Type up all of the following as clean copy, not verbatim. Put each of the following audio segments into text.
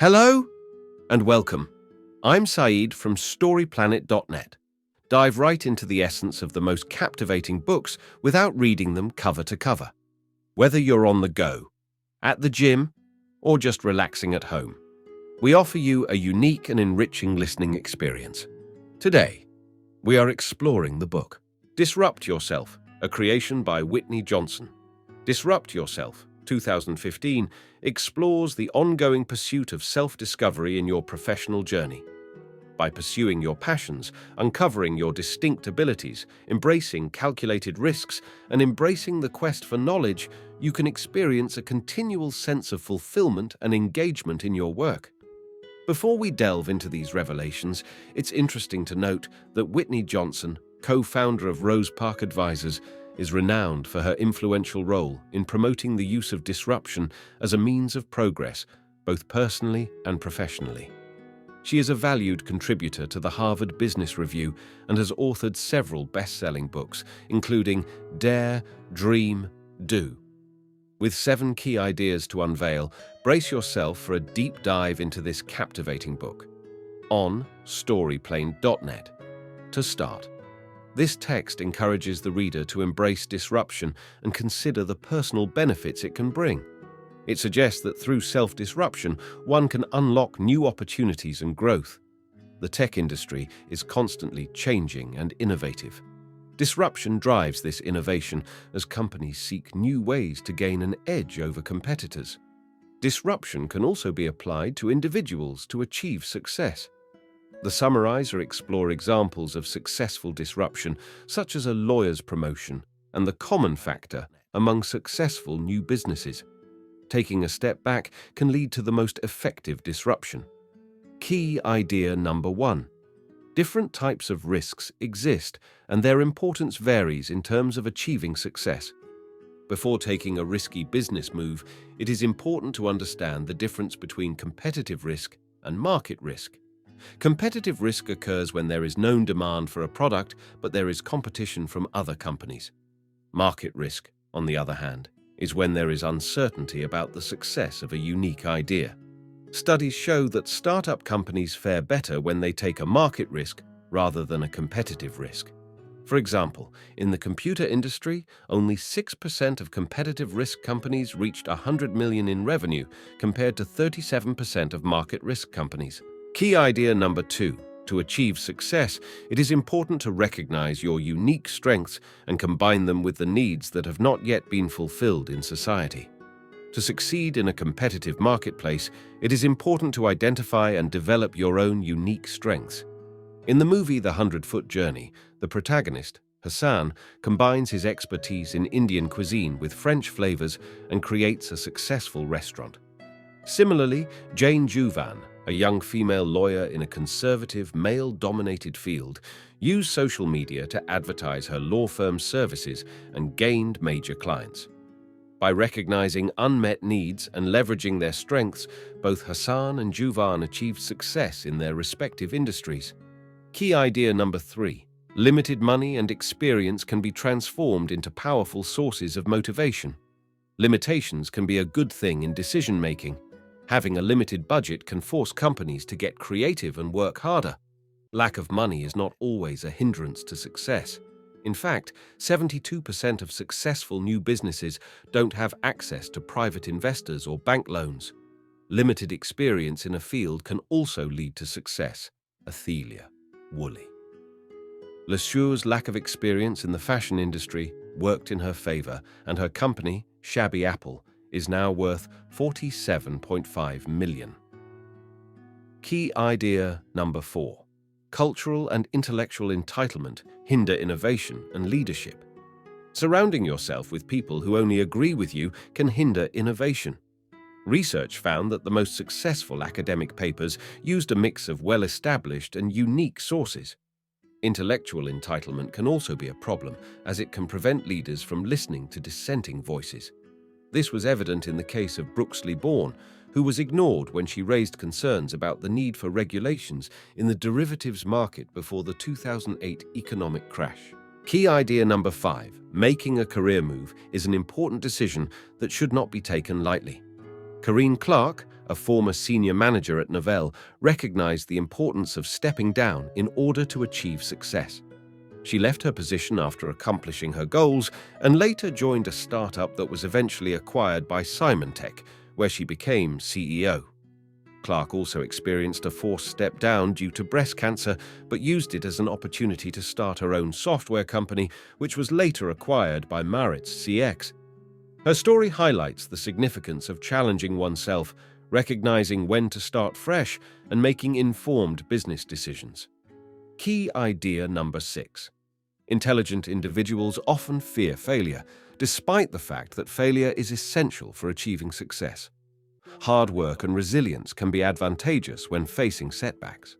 Hello and welcome. I'm Saeed from StoryPlanet.net. Dive right into the essence of the most captivating books without reading them cover to cover. Whether you're on the go, at the gym, or just relaxing at home, we offer you a unique and enriching listening experience. Today, we are exploring the book Disrupt Yourself, a creation by Whitney Johnson. Disrupt Yourself, 2015, explores the ongoing pursuit of self-discovery in your professional journey. By pursuing your passions, uncovering your distinct abilities, embracing calculated risks, and embracing the quest for knowledge, you can experience a continual sense of fulfillment and engagement in your work. Before we delve into these revelations, it's interesting to note that Whitney Johnson, co-founder of Rose Park Advisors, is renowned for her influential role in promoting the use of disruption as a means of progress, both personally and professionally. She is a valued contributor to the Harvard Business Review and has authored several best-selling books, including Dare, Dream, Do. With 7 key ideas to unveil, brace yourself for a deep dive into this captivating book. On StoryPlanet.net. To start, this text encourages the reader to embrace disruption and consider the personal benefits it can bring. It suggests that through self-disruption, one can unlock new opportunities and growth. The tech industry is constantly changing and innovative. Disruption drives this innovation as companies seek new ways to gain an edge over competitors. Disruption can also be applied to individuals to achieve success. The summarizer explores examples of successful disruption, such as a lawyer's promotion, and the common factor among successful new businesses. Taking a step back can lead to the most effective disruption. Key idea number 1. Different types of risks exist, and their importance varies in terms of achieving success. Before taking a risky business move, it is important to understand the difference between competitive risk and market risk. Competitive risk occurs when there is known demand for a product, but there is competition from other companies. Market risk, on the other hand, is when there is uncertainty about the success of a unique idea. Studies show that startup companies fare better when they take a market risk rather than a competitive risk. For example, in the computer industry, only 6% of competitive risk companies reached $100 million in revenue, compared to 37% of market risk companies. Key idea number 2. To achieve success, it is important to recognize your unique strengths and combine them with the needs that have not yet been fulfilled in society. To succeed in a competitive marketplace, it is important to identify and develop your own unique strengths. In the movie The 100-Foot Journey, the protagonist, Hassan, combines his expertise in Indian cuisine with French flavors and creates a successful restaurant. Similarly, Jane Juvan, a young female lawyer in a conservative, male-dominated field, used social media to advertise her law firm's services and gained major clients. By recognizing unmet needs and leveraging their strengths, both Hassan and Juvan achieved success in their respective industries. Key idea number 3. Limited money and experience can be transformed into powerful sources of motivation. Limitations can be a good thing in decision-making. Having a limited budget can force companies to get creative and work harder. Lack of money is not always a hindrance to success. In fact, 72% of successful new businesses don't have access to private investors or bank loans. Limited experience in a field can also lead to success. Athelia Woolley. LeSueur's lack of experience in the fashion industry worked in her favor, and her company, Shabby Apple, is now worth $47.5 million. Key idea number 4. Cultural and intellectual entitlement hinder innovation and leadership. Surrounding yourself with people who only agree with you can hinder innovation. Research found that the most successful academic papers used a mix of well-established and unique sources. Intellectual entitlement can also be a problem, as it can prevent leaders from listening to dissenting voices. This was evident in the case of Brooksley Born, who was ignored when she raised concerns about the need for regulations in the derivatives market before the 2008 economic crash. Key idea number 5. Making a career move is an important decision that should not be taken lightly. Corinne Clark, a former senior manager at Novell, recognized the importance of stepping down in order to achieve success. She left her position after accomplishing her goals and later joined a startup that was eventually acquired by Symantec, where she became CEO. Clark also experienced a forced step down due to breast cancer, but used it as an opportunity to start her own software company, which was later acquired by Maritz CX. Her story highlights the significance of challenging oneself, recognizing when to start fresh, and making informed business decisions. Key idea number 6. Intelligent individuals often fear failure, despite the fact that failure is essential for achieving success. Hard work and resilience can be advantageous when facing setbacks.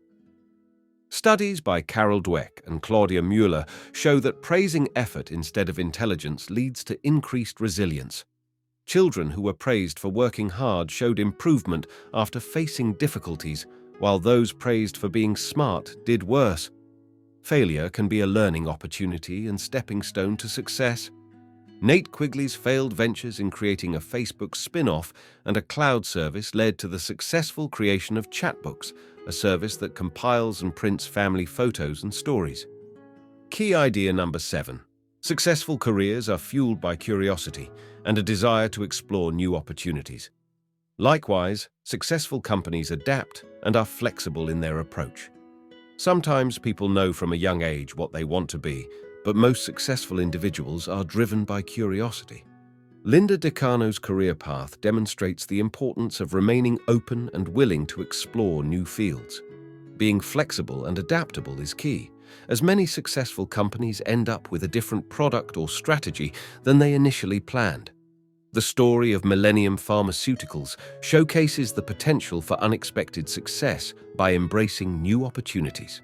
Studies by Carol Dweck and Claudia Mueller show that praising effort instead of intelligence leads to increased resilience. Children who were praised for working hard showed improvement after facing difficulties, while those praised for being smart did worse. Failure can be a learning opportunity and stepping stone to success. Nate Quigley's failed ventures in creating a Facebook spin-off and a cloud service led to the successful creation of Chatbooks, a service that compiles and prints family photos and stories. Key idea number 7. Successful careers are fueled by curiosity and a desire to explore new opportunities. Likewise, successful companies adapt and are flexible in their approach. Sometimes people know from a young age what they want to be, but most successful individuals are driven by curiosity. Linda Decano's career path demonstrates the importance of remaining open and willing to explore new fields. Being flexible and adaptable is key, as many successful companies end up with a different product or strategy than they initially planned. The story of Millennium Pharmaceuticals showcases the potential for unexpected success by embracing new opportunities.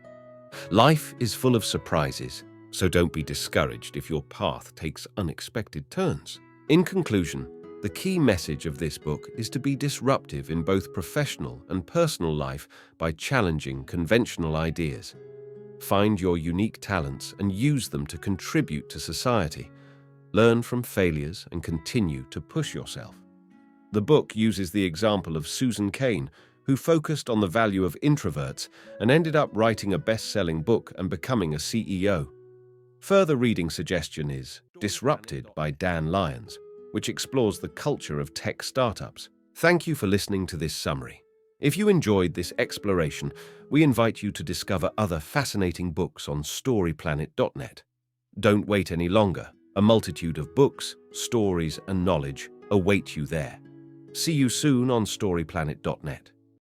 Life is full of surprises, so don't be discouraged if your path takes unexpected turns. In conclusion, the key message of this book is to be disruptive in both professional and personal life by challenging conventional ideas. Find your unique talents and use them to contribute to society. Learn from failures and continue to push yourself. The book uses the example of Susan Cain, who focused on the value of introverts and ended up writing a best-selling book and becoming a CEO. Further reading suggestion is Disrupted by Dan Lyons, which explores the culture of tech startups. Thank you for listening to this summary. If you enjoyed this exploration, we invite you to discover other fascinating books on storyplanet.net. Don't wait any longer. A multitude of books, stories, and knowledge await you there. See you soon on storyplanet.net.